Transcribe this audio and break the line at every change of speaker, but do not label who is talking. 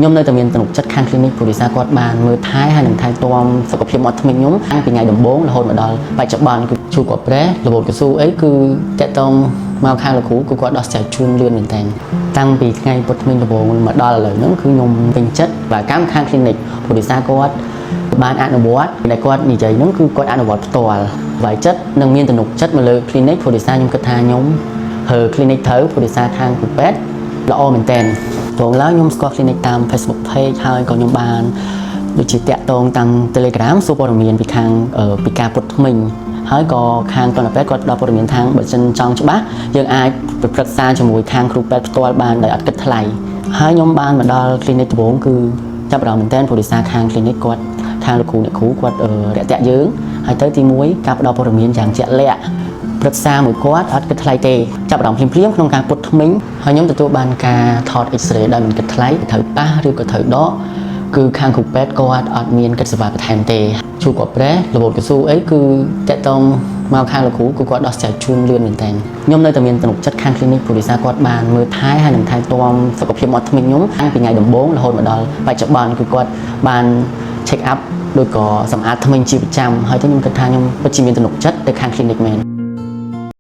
ខ្ញុំនៅតែមានទំនុកចិត្តខាង clinic ព្រោះដោយសារគាត់បានមើលថែហើយនឹងថែទាំសុខភាពមាត់ធ្មេញខ្ញុំតាំងពីថ្ងៃដំបូងរហូតមកដល់បច្ចុប្បន្នគឺជួគាត់ប្រេះរវល់កស៊ូអីគឺតាក់ទងមកខាងលោកគ្រូគឺគាត់ដោះស្រាយជូនលឿនមែនតើតាំងពីថ្ងៃពុតធ្មេញដំបូងមកដល់ឥឡូវហ្នឹងគឺខ្ញុំពេញចិត្តvàកម្មខាង clinic ព្រោះដោយសារគាត់បានអនុវត្តដែលគាត់និយាយហ្នឹងគឺគាត់អនុវត្តផ្ទាល់ហើយចិត្តនឹងមានទំនុកចិត្តមកលើ clinic ព្រោះដោយសារខ្ញុំគិតថាខ្ញុំហើ clinic ត្រូវព្រោះដោយសារខាងគ្រូពេទ្យល្អមែនតើចូលឡើងខ្ញុំស្គាល់ clinic តាម Facebook page ហើយក៏ខ្ញុំបានដូចជាតាក់ទងតាម Telegram សួរព័ត៌មានពីខាងពីការពុតធ្មេញហើយក៏ខាងគ្រូពេទ្យគាត់ផ្ដល់ព័ត៌មានខាងបើសិនចង់ច្បាស់យើងអាចប្រឹក្សាជាមួយខាងគ្រូពេទ្យផ្ទាល់បានដោយអត់គិតថ្លៃហើយខ្ញុំបានមកដល់ clinic ដំបូងគឺចាប់អារម្មណ៍មែនតើព្រោះដោយសារខាង clinic គាត់ខាងលោកគ្រូអ្នកគ្រូគាត់រាក់ទាក់យើងហើយទៅទី1ការផ្ដល់ព័ត៌មានយ៉ាងជាក់លាក់ប្រឹក្សាមួយគាត់អត់គិតថ្លៃទេចាប់អារម្មណ៍ភ្លាមៗក្នុងការពុតធ្មេញហើយខ្ញុំទទួលបានការថត X-ray ដោយមិនគិតថ្លៃត្រូវប៉ះឬក៏ត្រូវដកគឺខាងគ្រូពេទ្យគាត់អត់មានគិតសេវាបន្ថែមទេជួគាត់ប្រេះរវល់កស៊ូអីគឺតាក់ទងមកខាងលោកគ្រូគឺគាត់ដោះស្រាយជូនលឿនមែនតើខ្ញុំនៅតែមានទំនុកចិត្តខាង clinic ព្រោះដោយសារគាត់បានមើលថែហើយនឹងថែទាំសុខភាពមាត់ធ្មេញខ្ញុំតាំងពីថ្ងៃដំបូងរហូតមកដល់បច្ចុប្បន្នគឺគាត់បាន check up ដោយក៏សម្អាតធ្មេញជាប្រចាំហើយខ្ញុំគិតថាខ្ញុំពិតជាមានទំនុកចិត្តទៅខាង clinic មែន